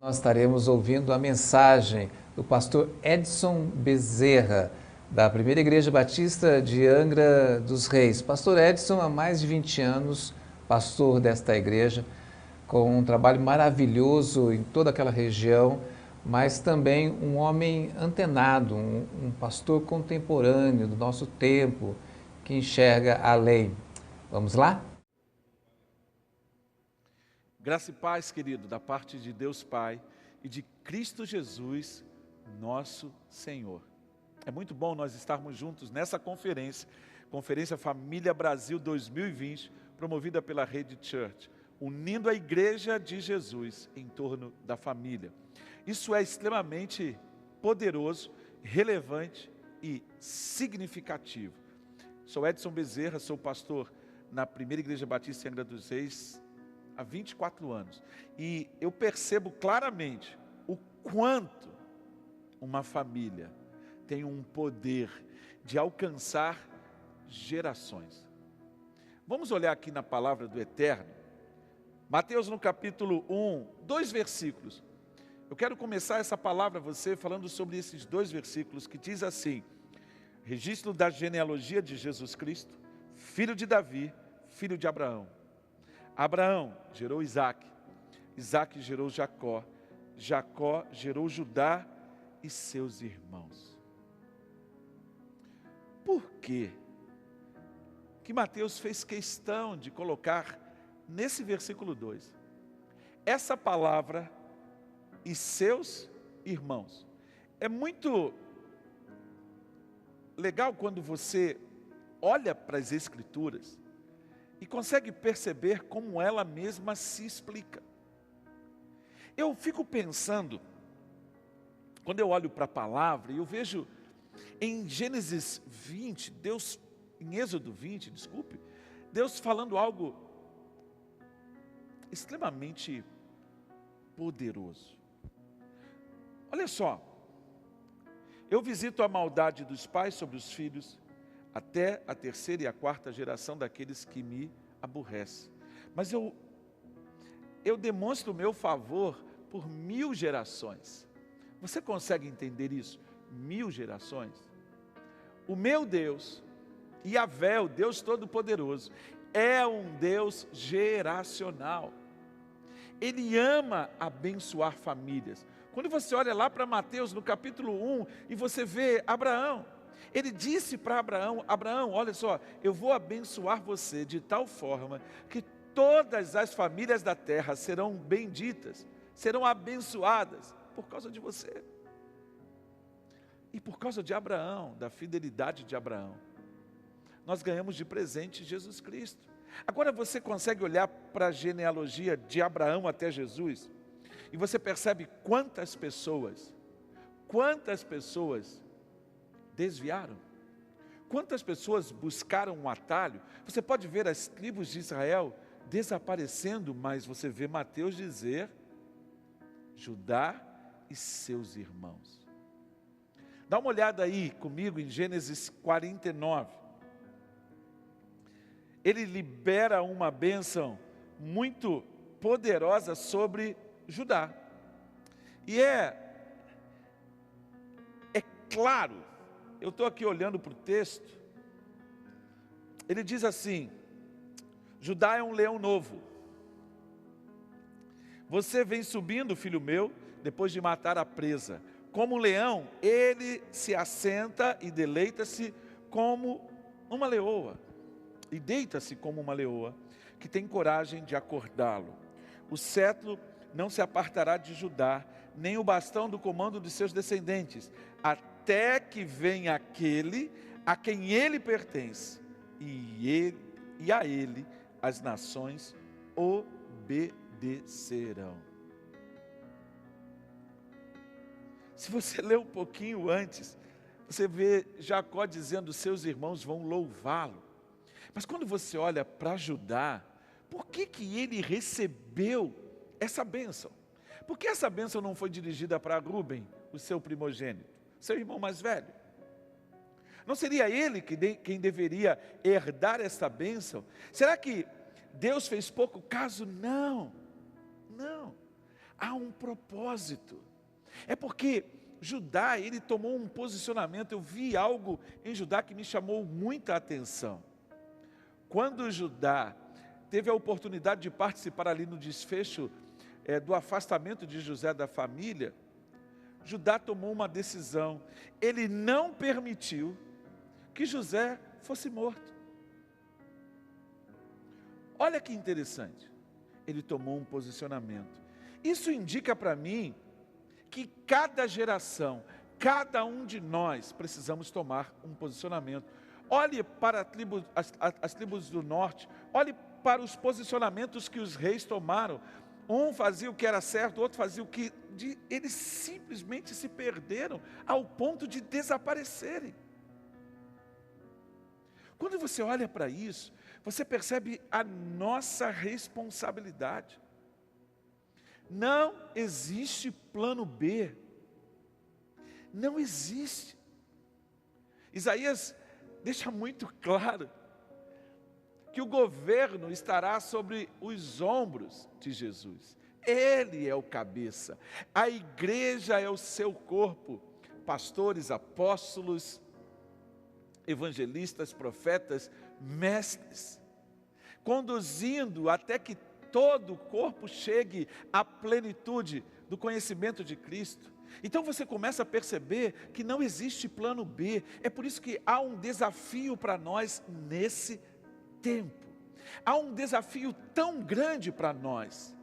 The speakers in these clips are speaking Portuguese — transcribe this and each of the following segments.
Nós estaremos ouvindo a mensagem do pastor Edson Bezerra, da Primeira Igreja Batista de Angra dos Reis. Pastor Edson, há mais de 20 anos, pastor desta igreja, com um trabalho maravilhoso em toda aquela região, mas também um homem antenado, um pastor contemporâneo do nosso tempo, que enxerga além. Vamos lá? Graça e paz, querido, da parte de Deus Pai e de Cristo Jesus, nosso Senhor. É muito bom nós estarmos juntos nessa conferência, Conferência Família Brasil 2020, promovida pela Rede Church, unindo a Igreja de Jesus em torno da família. Isso é extremamente poderoso, relevante e significativo. Sou Edson Bezerra, sou pastor na Primeira Igreja Batista em Angra dos Reis há 24 anos. E eu percebo claramente o quanto uma família tem um poder de alcançar gerações. Vamos olhar aqui na palavra do Eterno. Mateus no capítulo 1, 2 versículos. Eu quero começar essa palavra a você falando sobre esses 2 versículos que diz assim: registro da genealogia de Jesus Cristo, filho de Davi, filho de Abraão. Abraão gerou Isaque, Isaque gerou Jacó, Jacó gerou Judá e seus irmãos. Por quê que Mateus fez questão de colocar nesse versículo 2 essa palavra e seus irmãos? É muito legal quando você olha para as Escrituras e consegue perceber como ela mesma se explica. Eu fico pensando, quando eu olho para a palavra, e eu vejo em Gênesis 20, em Êxodo 20, Deus falando algo extremamente poderoso. Olha só, eu visito a maldade dos pais sobre os filhos, até a 3ª e a 4ª geração daqueles que me aborrecem. Mas eu demonstro o meu favor por 1000 gerações. Você consegue entender isso? 1000 gerações? O meu Deus, Yahvé, o Deus Todo-Poderoso, é um Deus geracional. Ele ama abençoar famílias. Quando você olha lá para Mateus no capítulo 1 e você vê Abraão, ele disse para Abraão: Abraão, olha só, eu vou abençoar você de tal forma que todas as famílias da terra serão benditas, serão abençoadas por causa de você. E por causa de Abraão, da fidelidade de Abraão, nós ganhamos de presente Jesus Cristo. Agora você consegue olhar para a genealogia de Abraão até Jesus e você percebe quantas pessoas desviaram, quantas pessoas buscaram um atalho. Você pode ver as tribos de Israel desaparecendo, mas você vê Mateus dizer Judá e seus irmãos. Dá uma olhada aí comigo em Gênesis 49. Ele libera uma bênção muito poderosa sobre Judá. E é claro, eu estou aqui olhando para o texto, ele diz assim: Judá é um leão novo. Você vem subindo, filho meu, depois de matar a presa. Como um leão, ele se assenta e deleita-se como uma leoa. E deita-se como uma leoa, que tem coragem de acordá-lo. O cetro não se apartará de Judá, nem o bastão do comando de seus descendentes, até que venha aquele a quem ele pertence, e a ele as nações obedecerão. Se você ler um pouquinho antes, você vê Jacó dizendo: seus irmãos vão louvá-lo. Mas quando você olha para Judá, por que ele recebeu essa bênção? Porque essa bênção não foi dirigida para Rúben, o seu primogênito, seu irmão mais velho? Não seria ele quem deveria herdar essa bênção? Será que Deus fez pouco caso? Não. Há um propósito. É porque Judá, ele tomou um posicionamento. Eu vi algo em Judá que me chamou muita atenção. Quando Judá teve a oportunidade de participar ali no desfecho do afastamento de José da família, Judá tomou uma decisão. Ele não permitiu que José fosse morto. Olha que interessante. Ele tomou um posicionamento. Isso indica para mim que cada geração, cada um de nós precisamos tomar um posicionamento. Olhe para as tribos do norte, olhe para os posicionamentos que os reis tomaram. Um fazia o que era certo, o outro fazia o que... Eles simplesmente se perderam ao ponto de desaparecerem. Quando você olha para isso, você percebe a nossa responsabilidade. Não existe plano B. Não existe. Isaías deixa muito claro que o governo estará sobre os ombros de Jesus. Ele é o cabeça. A igreja é o seu corpo. Pastores, apóstolos, evangelistas, profetas, mestres, conduzindo até que todo o corpo chegue à plenitude do conhecimento de Cristo. Então você começa a perceber que não existe plano B. É por isso que há um desafio para nós nesse tempo. Há um desafio tão grande para nós.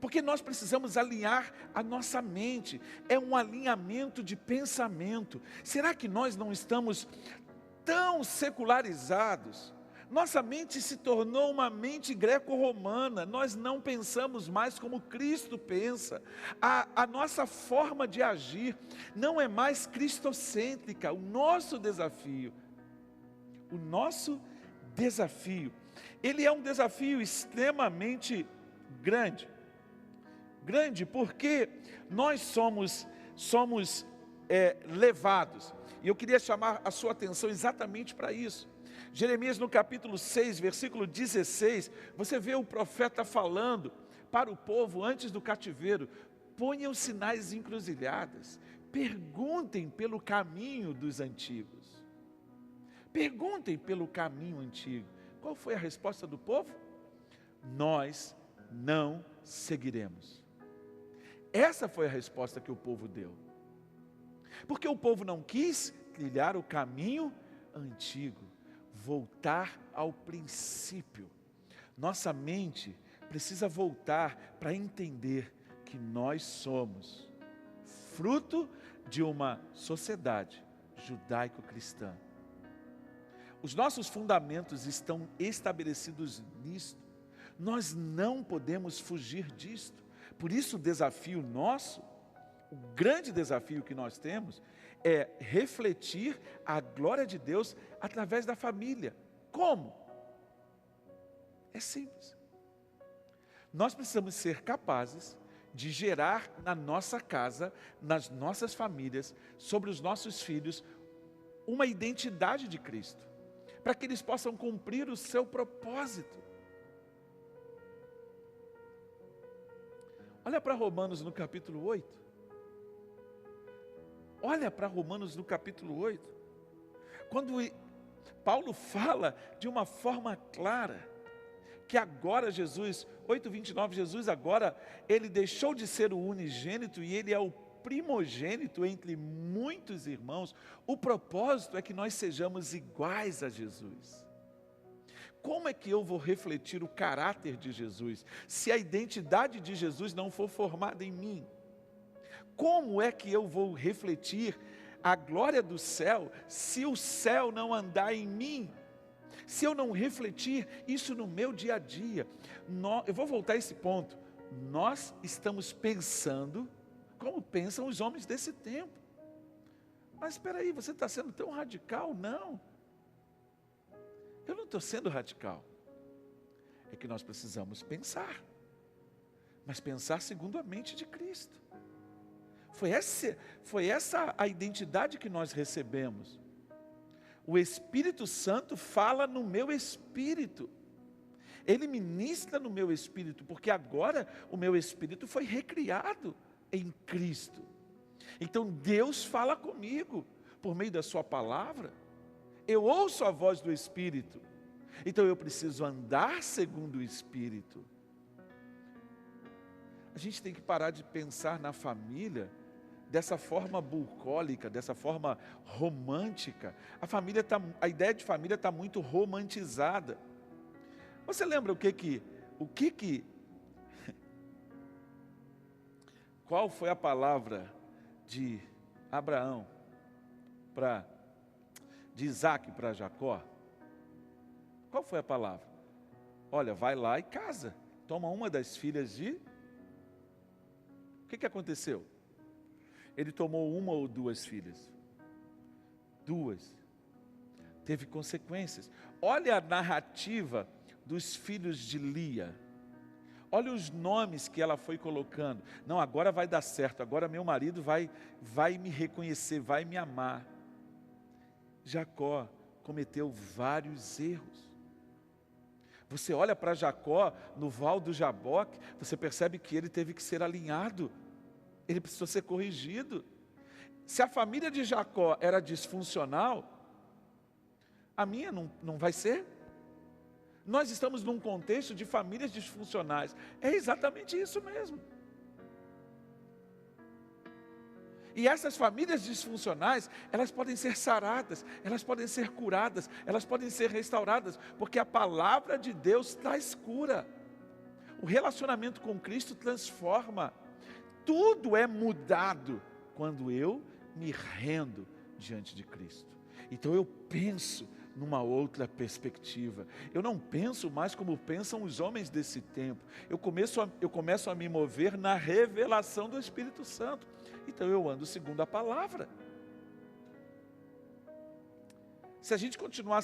Porque nós precisamos alinhar a nossa mente. É um alinhamento de pensamento. Será que nós não estamos tão secularizados? Nossa mente se tornou uma mente greco-romana. Nós não pensamos mais como Cristo pensa. A nossa forma de agir não é mais cristocêntrica. O nosso desafio, ele é um desafio extremamente grande. Grande porque nós somos levados. E eu queria chamar a sua atenção exatamente para isso. Jeremias no capítulo 6, versículo 16, você vê o profeta falando para o povo antes do cativeiro: ponham sinais encruzilhadas, perguntem pelo caminho dos antigos. Perguntem pelo caminho antigo. Qual foi a resposta do povo? Nós não seguiremos. Essa foi a resposta que o povo deu. Porque o povo não quis trilhar o caminho antigo, voltar ao princípio. Nossa mente precisa voltar para entender que nós somos fruto de uma sociedade judaico-cristã. Os nossos fundamentos estão estabelecidos nisto. Nós não podemos fugir disto. Por isso o desafio nosso, o grande desafio que nós temos, é refletir a glória de Deus através da família. Como? É simples. Nós precisamos ser capazes de gerar na nossa casa, nas nossas famílias, sobre os nossos filhos, uma identidade de Cristo, para que eles possam cumprir o seu propósito. Olha para Romanos no capítulo 8. Olha para Romanos no capítulo 8. Quando Paulo fala de uma forma clara, que agora Jesus, 8:29, Jesus agora, ele deixou de ser o unigênito e ele é o primogênito entre muitos irmãos. O propósito é que nós sejamos iguais a Jesus. Como é que eu vou refletir o caráter de Jesus, se a identidade de Jesus não for formada em mim? Como é que eu vou refletir a glória do céu, se o céu não andar em mim? Se eu não refletir isso no meu dia a dia? Eu vou voltar a esse ponto. Nós estamos pensando como pensam os homens desse tempo. Mas espera aí, você está sendo tão radical? Não. Eu não estou sendo radical. É que nós precisamos pensar. Mas pensar segundo a mente de Cristo. Foi essa a identidade que nós recebemos. O Espírito Santo fala no meu espírito. Ele ministra no meu espírito, porque agora o meu espírito foi recriado em Cristo. Então Deus fala comigo por meio da sua palavra. Eu ouço a voz do Espírito. Então eu preciso andar segundo o Espírito. A gente tem que parar de pensar na família dessa forma bucólica, dessa forma romântica. A ideia de família está muito romantizada. Você lembra qual foi a palavra de Abraão de Isaac para Jacó? Qual foi a palavra? Olha, vai lá e casa. Toma uma das filhas de... O que aconteceu? Ele tomou uma ou duas filhas? Duas. Teve consequências. Olha a narrativa dos filhos de Lia. Olha os nomes que ela foi colocando. Não, agora vai dar certo. Agora meu marido vai me reconhecer, vai me amar. Jacó cometeu vários erros. Você olha para Jacó no Val do Jaboque, você percebe que ele teve que ser alinhado. Ele precisou ser corrigido. Se a família de Jacó era disfuncional, a minha não vai ser. Nós estamos num contexto de famílias disfuncionais. É exatamente isso mesmo. E essas famílias disfuncionais, elas podem ser saradas, elas podem ser curadas, elas podem ser restauradas, porque a palavra de Deus traz cura. O relacionamento com Cristo transforma. Tudo é mudado quando eu me rendo diante de Cristo. Então eu penso numa outra perspectiva. Eu não penso mais como pensam os homens desse tempo. Eu começo a me mover na revelação do Espírito Santo. Então eu ando segundo a palavra. Se a gente continuar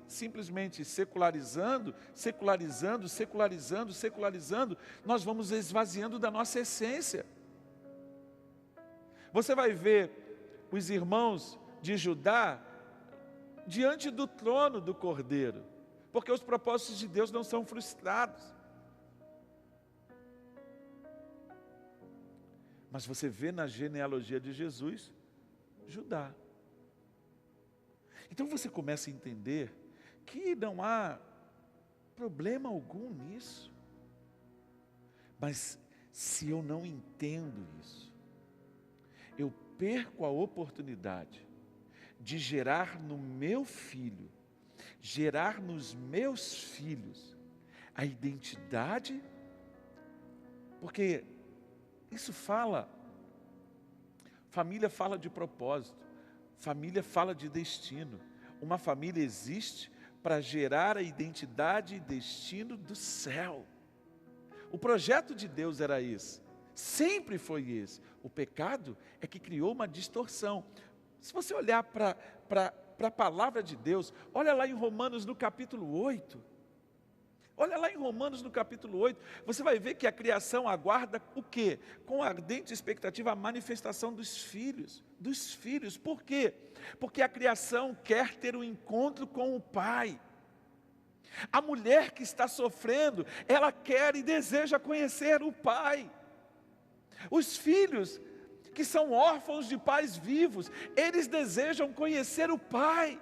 simplesmente secularizando, nós vamos esvaziando da nossa essência. Você vai ver os irmãos de Judá diante do trono do Cordeiro, porque os propósitos de Deus não são frustrados. Mas você vê na genealogia de Jesus, Judá. Então você começa a entender que não há problema algum nisso. Mas se eu não entendo isso, eu perco a oportunidade de gerar no meu filho, gerar nos meus filhos a identidade, porque isso família fala de propósito, família fala de destino. Uma família existe para gerar a identidade e destino do céu. O projeto de Deus era esse, sempre foi esse. O pecado é que criou uma distorção. Se você olhar para a palavra de Deus, olha lá em Romanos no capítulo 8. Olha lá em Romanos no capítulo 8, você vai ver que a criação aguarda o quê? Com ardente expectativa a manifestação dos filhos. Por quê? Porque a criação quer ter um encontro com o Pai. A mulher que está sofrendo, ela quer e deseja conhecer o Pai. Os filhos que são órfãos de pais vivos, eles desejam conhecer o Pai.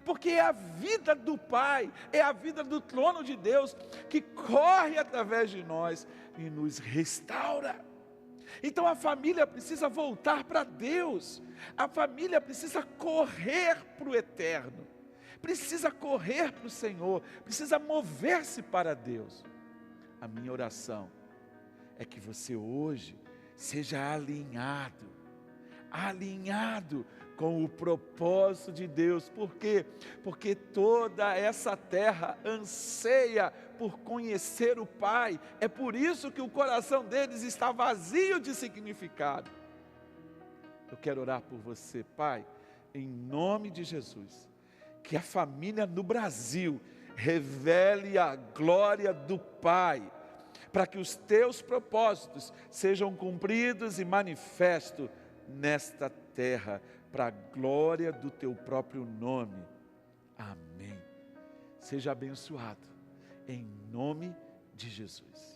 Porque é a vida do Pai, é a vida do trono de Deus que corre através de nós e nos restaura. Então a família precisa voltar para Deus, a família precisa correr para o eterno, precisa correr para o Senhor, precisa mover-se para Deus. A minha oração é que você hoje seja alinhado com o propósito de Deus. Por quê? Porque toda essa terra anseia por conhecer o Pai. É por isso que o coração deles está vazio de significado. Eu quero orar por você, Pai, em nome de Jesus. Que a família no Brasil revele a glória do Pai, para que os teus propósitos sejam cumpridos e manifestos nesta terra, para a glória do teu próprio nome. Amém. Seja abençoado em nome de Jesus.